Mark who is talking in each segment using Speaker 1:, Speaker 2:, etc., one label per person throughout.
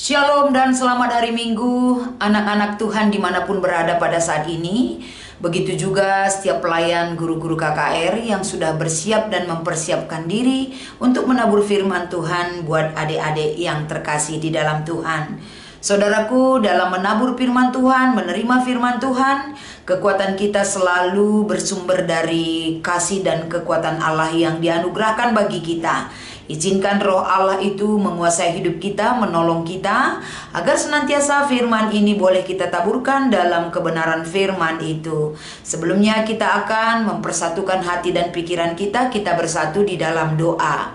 Speaker 1: Shalom dan selamat hari Minggu, anak-anak Tuhan dimanapun berada pada saat ini. Begitu juga setiap pelayan guru-guru KKR yang sudah bersiap dan mempersiapkan diri untuk menabur firman Tuhan buat adik-adik yang terkasih di dalam Tuhan. Saudaraku, dalam menabur firman Tuhan, menerima firman Tuhan, kekuatan kita selalu bersumber dari kasih dan kekuatan Allah yang dianugerahkan bagi kita. Izinkan roh Allah itu menguasai hidup kita, menolong kita, agar senantiasa firman ini boleh kita taburkan dalam kebenaran firman itu. Sebelumnya kita akan mempersatukan hati dan pikiran kita bersatu di dalam doa.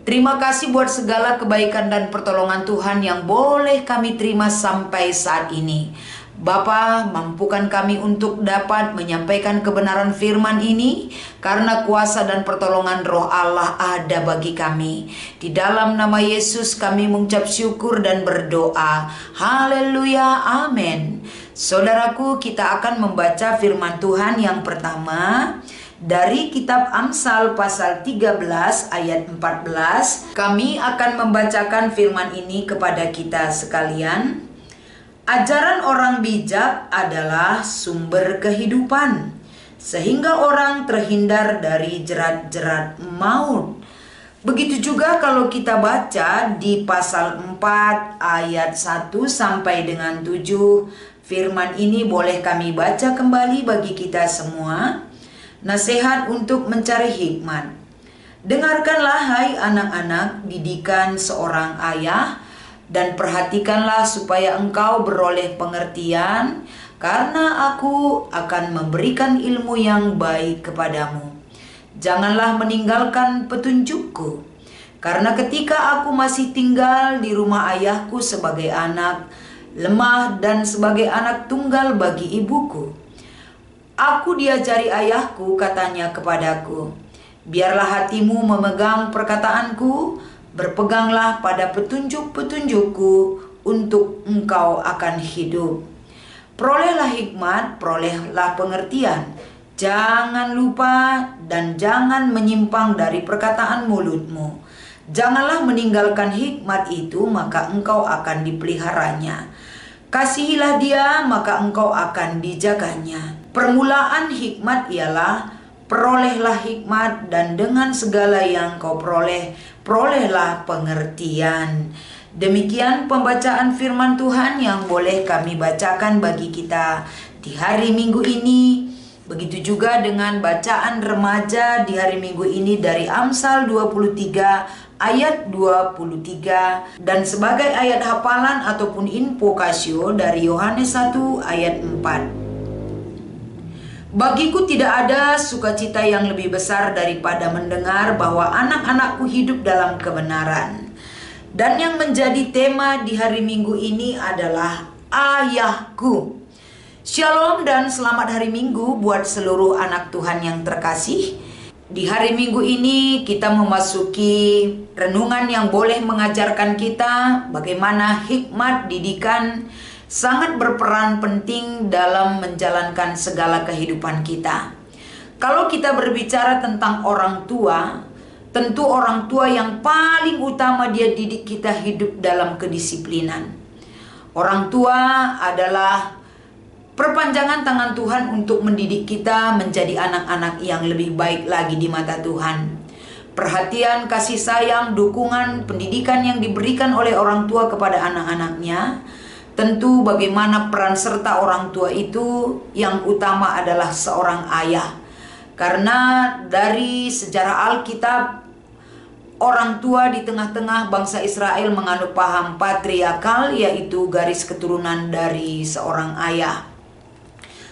Speaker 1: Terima kasih buat segala kebaikan dan pertolongan Tuhan yang boleh kami terima sampai saat ini. Bapa, mampukan kami untuk dapat menyampaikan kebenaran firman ini, karena kuasa dan pertolongan roh Allah ada bagi kami. Di dalam nama Yesus kami mengucap syukur dan berdoa. Haleluya, amin. Saudaraku, kita akan membaca firman Tuhan yang pertama dari kitab Amsal pasal 13 ayat 14. Kami akan membacakan firman ini kepada kita sekalian. Ajaran orang bijak adalah sumber kehidupan, sehingga orang terhindar dari jerat-jerat maut. Begitu juga kalau kita baca di pasal 4 ayat 1 sampai dengan 7. Firman ini boleh kami baca kembali bagi kita semua. Nasihat untuk mencari hikmat. Dengarkanlah hai anak-anak didikan seorang ayah, dan perhatikanlah supaya engkau beroleh pengertian, karena aku akan memberikan ilmu yang baik kepadamu. Janganlah meninggalkan petunjukku, karena ketika aku masih tinggal di rumah ayahku sebagai anak, lemah dan sebagai anak tunggal bagi ibuku, aku diajari ayahku, katanya kepadaku, biarlah hatimu memegang perkataanku, berpeganglah pada petunjuk-petunjukku untuk engkau akan hidup. Perolehlah hikmat, perolehlah pengertian. Jangan lupa dan jangan menyimpang dari perkataan mulutmu. Janganlah meninggalkan hikmat itu, maka engkau akan dipeliharanya. Kasihilah dia, maka engkau akan dijaganya. Permulaan hikmat ialah perolehlah hikmat, dan dengan segala yang kau perolehlah pengertian. Demikian pembacaan firman Tuhan yang boleh kami bacakan bagi kita di hari Minggu ini. Begitu juga dengan bacaan remaja di hari Minggu ini dari Amsal 23 ayat 23, dan sebagai ayat hafalan ataupun info kasio dari Yohanes 1 ayat 4. Bagiku tidak ada sukacita yang lebih besar daripada mendengar bahwa anak-anakku hidup dalam kebenaran. Dan yang menjadi tema di hari Minggu ini adalah ayahku. Shalom dan selamat hari Minggu buat seluruh anak Tuhan yang terkasih. Di hari Minggu ini kita memasuki renungan yang boleh mengajarkan kita bagaimana hikmat didikan sangat berperan penting dalam menjalankan segala kehidupan kita. Kalau kita berbicara tentang orang tua, tentu orang tua yang paling utama dia didik kita hidup dalam kedisiplinan. Orang tua adalah perpanjangan tangan Tuhan untuk mendidik kita menjadi anak-anak yang lebih baik lagi di mata Tuhan. Perhatian, kasih sayang, dukungan, pendidikan yang diberikan oleh orang tua kepada anak-anaknya, tentu bagaimana peran serta orang tua itu yang utama adalah seorang ayah. Karena dari sejarah Alkitab, orang tua di tengah-tengah bangsa Israel menganut paham patriarkal, yaitu garis keturunan dari seorang ayah.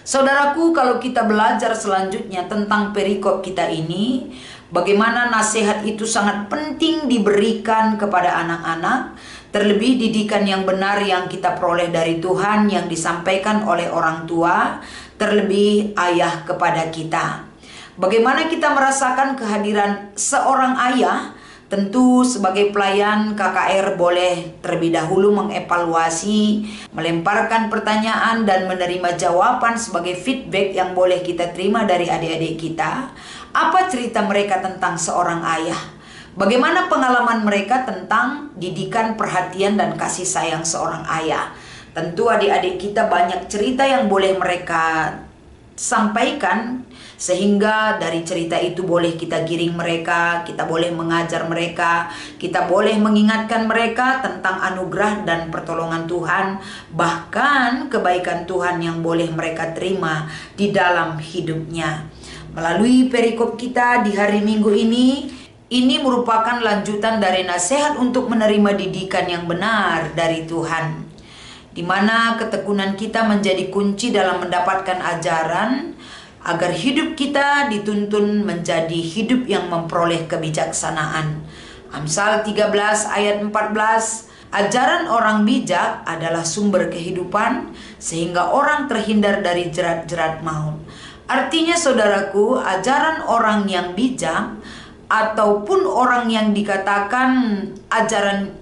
Speaker 1: Saudaraku, kalau kita belajar selanjutnya tentang perikop kita ini, bagaimana nasihat itu sangat penting diberikan kepada anak-anak, terlebih didikan yang benar yang kita peroleh dari Tuhan yang disampaikan oleh orang tua, terlebih ayah kepada kita. Bagaimana kita merasakan kehadiran seorang ayah? Tentu sebagai pelayan KKR boleh terlebih dahulu mengevaluasi, melemparkan pertanyaan dan menerima jawaban sebagai feedback yang boleh kita terima dari adik-adik kita. Apa cerita mereka tentang seorang ayah? Bagaimana pengalaman mereka tentang didikan, perhatian, dan kasih sayang seorang ayah? Tentu adik-adik kita banyak cerita yang boleh mereka sampaikan, sehingga dari cerita itu boleh kita giring mereka, kita boleh mengajar mereka, kita boleh mengingatkan mereka tentang anugerah dan pertolongan Tuhan, bahkan kebaikan Tuhan yang boleh mereka terima di dalam hidupnya. Melalui perikop kita di hari Minggu ini merupakan lanjutan dari nasihat untuk menerima didikan yang benar dari Tuhan, di mana ketekunan kita menjadi kunci dalam mendapatkan ajaran agar hidup kita dituntun menjadi hidup yang memperoleh kebijaksanaan. Amsal 13 ayat 14, ajaran orang bijak adalah sumber kehidupan sehingga orang terhindar dari jerat-jerat maut. Artinya saudaraku, ajaran orang yang bijak ataupun orang yang dikatakan ajaran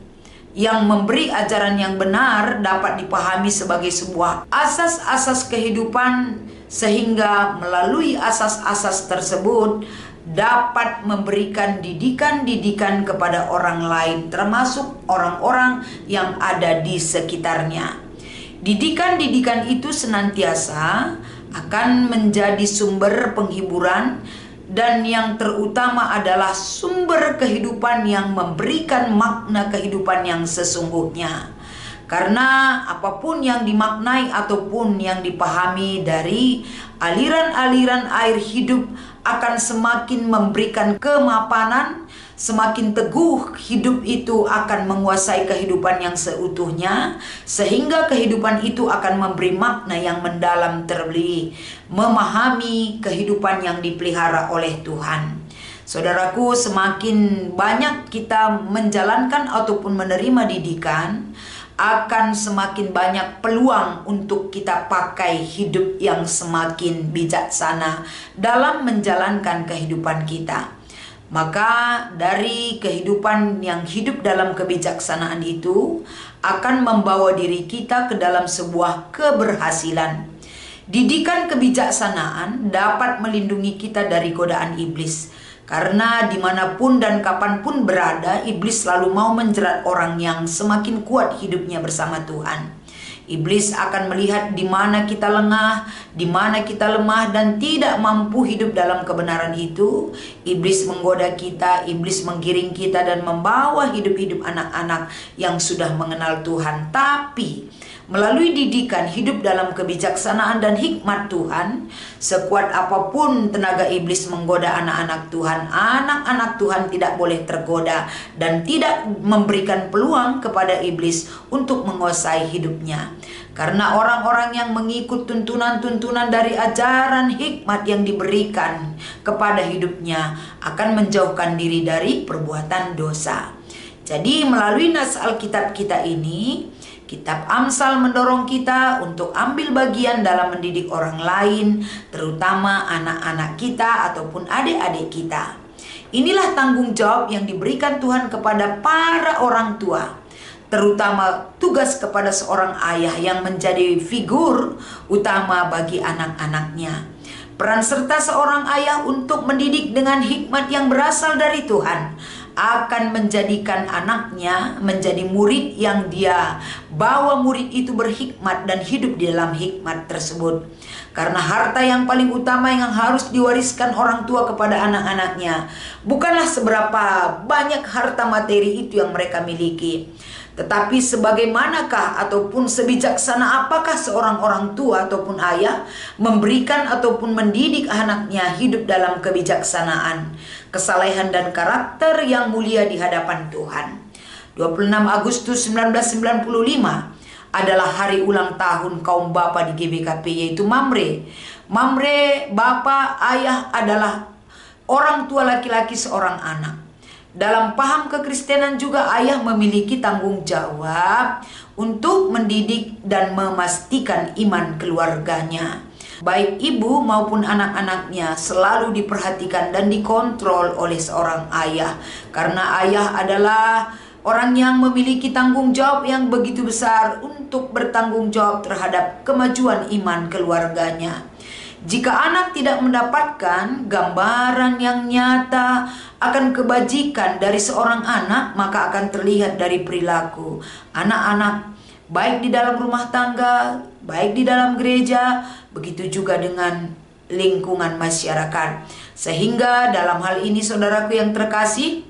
Speaker 1: yang memberi ajaran yang benar dapat dipahami sebagai sebuah asas-asas kehidupan, sehingga melalui asas-asas tersebut dapat memberikan didikan-didikan kepada orang lain, termasuk orang-orang yang ada di sekitarnya. Didikan-didikan itu senantiasa akan menjadi sumber penghiburan, dan yang terutama adalah sumber kehidupan yang memberikan makna kehidupan yang sesungguhnya. Karena apapun yang dimaknai ataupun yang dipahami dari aliran-aliran air hidup akan semakin memberikan kemapanan, semakin teguh hidup itu akan menguasai kehidupan yang seutuhnya, sehingga kehidupan itu akan memberi makna yang mendalam terlebih memahami kehidupan yang dipelihara oleh Tuhan. Saudaraku, semakin banyak kita menjalankan ataupun menerima didikan, akan semakin banyak peluang untuk kita pakai hidup yang semakin bijaksana dalam menjalankan kehidupan kita. Maka dari kehidupan yang hidup dalam kebijaksanaan itu akan membawa diri kita ke dalam sebuah keberhasilan. Didikan kebijaksanaan dapat melindungi kita dari godaan iblis. Karena dimanapun dan kapanpun berada, iblis selalu mau menjerat orang yang semakin kuat hidupnya bersama Tuhan. Iblis akan melihat di mana kita lengah, di mana kita lemah dan tidak mampu hidup dalam kebenaran itu. Iblis menggoda kita, iblis menggiring kita dan membawa hidup-hidup anak-anak yang sudah mengenal Tuhan. Tapi melalui didikan hidup dalam kebijaksanaan dan hikmat Tuhan, sekuat apapun tenaga iblis menggoda anak-anak Tuhan tidak boleh tergoda dan tidak memberikan peluang kepada iblis untuk menguasai hidupnya. Karena orang-orang yang mengikut tuntunan-tuntunan dari ajaran hikmat yang diberikan kepada hidupnya akan menjauhkan diri dari perbuatan dosa. Jadi melalui nas Alkitab kita ini, Kitab Amsal mendorong kita untuk ambil bagian dalam mendidik orang lain, terutama anak-anak kita ataupun adik-adik kita. Inilah tanggung jawab yang diberikan Tuhan kepada para orang tua, terutama tugas kepada seorang ayah yang menjadi figur utama bagi anak-anaknya. Peran serta seorang ayah untuk mendidik dengan hikmat yang berasal dari Tuhan akan menjadikan anaknya menjadi murid yang dia bawa murid itu berhikmat dan hidup di dalam hikmat tersebut. Karena harta yang paling utama yang harus diwariskan orang tua kepada anak-anaknya bukanlah seberapa banyak harta materi itu yang mereka miliki, tetapi sebagaimanakah ataupun sebijaksana apakah seorang orang tua ataupun ayah memberikan ataupun mendidik anaknya hidup dalam kebijaksanaan, kesalehan dan karakter yang mulia di hadapan Tuhan. 26 Agustus 1995 adalah hari ulang tahun kaum bapa di GBKP, yaitu Mamre. Mamre, bapak, ayah adalah orang tua laki-laki seorang anak. Dalam paham kekristenan juga ayah memiliki tanggung jawab untuk mendidik dan memastikan iman keluarganya. Baik ibu maupun anak-anaknya selalu diperhatikan dan dikontrol oleh seorang ayah. Karena ayah adalah orang yang memiliki tanggung jawab yang begitu besar untuk bertanggung jawab terhadap kemajuan iman keluarganya. Jika anak tidak mendapatkan gambaran yang nyata akan kebajikan dari seorang anak, maka akan terlihat dari perilaku anak-anak, baik di dalam rumah tangga, baik di dalam gereja, begitu juga dengan lingkungan masyarakat. Sehingga dalam hal ini saudaraku yang terkasih,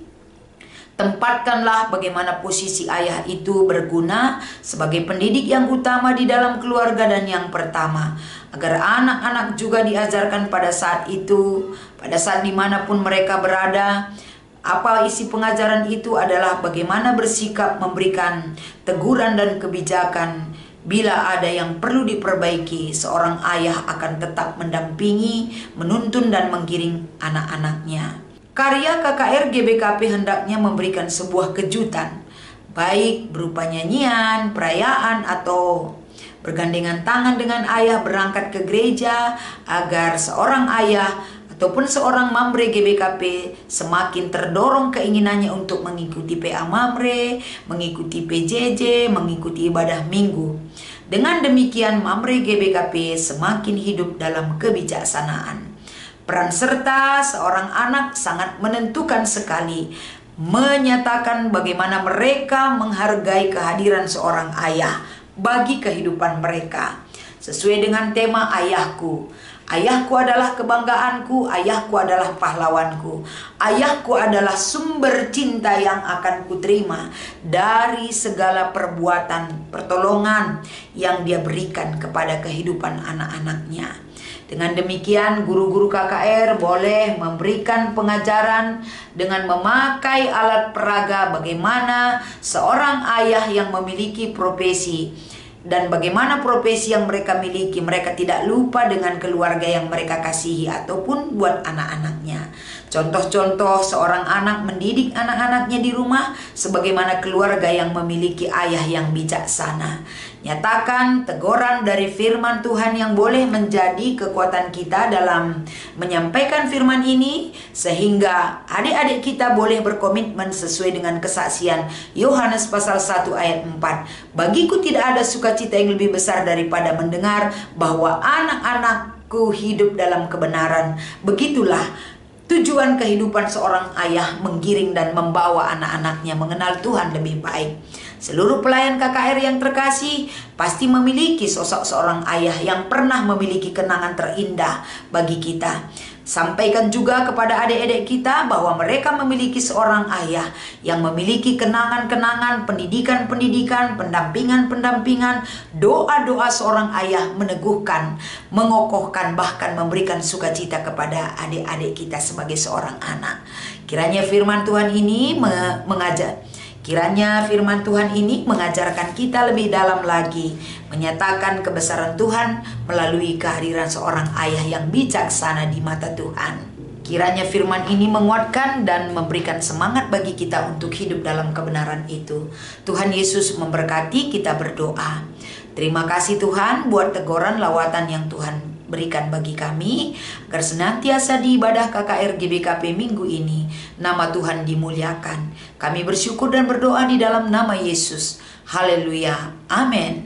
Speaker 1: tempatkanlah bagaimana posisi ayah itu berguna sebagai pendidik yang utama di dalam keluarga dan yang pertama, agar anak-anak juga diajarkan pada saat itu, pada saat dimanapun mereka berada. Apa isi pengajaran itu adalah bagaimana bersikap, memberikan teguran dan kebijakan. Bila ada yang perlu diperbaiki, seorang ayah akan tetap mendampingi, menuntun dan menggiring anak-anaknya. Karya KKR GBKP hendaknya memberikan sebuah kejutan, baik berupa nyanyian, perayaan, atau bergandengan tangan dengan ayah berangkat ke gereja, agar seorang ayah ataupun seorang mamre GBKP semakin terdorong keinginannya untuk mengikuti PA Mamre, mengikuti PJJ, mengikuti ibadah minggu. Dengan demikian mamre GBKP semakin hidup dalam kebijaksanaan. Peran serta seorang anak sangat menentukan sekali, menyatakan bagaimana mereka menghargai kehadiran seorang ayah bagi kehidupan mereka. Sesuai dengan tema ayahku. Ayahku adalah kebanggaanku, ayahku adalah pahlawanku. Ayahku adalah sumber cinta yang akan kuterima dari segala perbuatan pertolongan yang dia berikan kepada kehidupan anak-anaknya. Dengan demikian, guru-guru KKR boleh memberikan pengajaran dengan memakai alat peraga bagaimana seorang ayah yang memiliki profesi dan bagaimana profesi yang mereka miliki, mereka tidak lupa dengan keluarga yang mereka kasihi ataupun buat anak-anaknya. Contoh-contoh seorang anak mendidik anak-anaknya di rumah sebagaimana keluarga yang memiliki ayah yang bijaksana. Nyatakan teguran dari firman Tuhan yang boleh menjadi kekuatan kita dalam menyampaikan firman ini, sehingga adik-adik kita boleh berkomitmen sesuai dengan kesaksian Yohanes pasal 1 ayat 4. Bagiku tidak ada sukacita yang lebih besar daripada mendengar bahwa anak-anakku hidup dalam kebenaran. Begitulah tujuan kehidupan seorang ayah, menggiring dan membawa anak-anaknya mengenal Tuhan lebih baik. Seluruh pelayan KKR yang terkasih pasti memiliki sosok seorang ayah yang pernah memiliki kenangan terindah bagi kita. Sampaikan juga kepada adik-adik kita bahwa mereka memiliki seorang ayah yang memiliki kenangan-kenangan, pendidikan-pendidikan, pendampingan-pendampingan, doa-doa seorang ayah meneguhkan, mengokohkan, bahkan memberikan sukacita kepada adik-adik kita sebagai seorang anak. Kiranya firman Tuhan ini firman Tuhan ini mengajarkan kita lebih dalam lagi, menyatakan kebesaran Tuhan melalui kehadiran seorang ayah yang bijaksana di mata Tuhan. Kiranya firman ini menguatkan dan memberikan semangat bagi kita untuk hidup dalam kebenaran itu. Tuhan Yesus memberkati, kita berdoa. Terima kasih Tuhan buat teguran lawatan yang Tuhan berikan bagi kami, agar senantiasa di ibadah KKR GBKP minggu ini nama Tuhan dimuliakan. Kami bersyukur dan berdoa di dalam nama Yesus. Haleluya. Amin.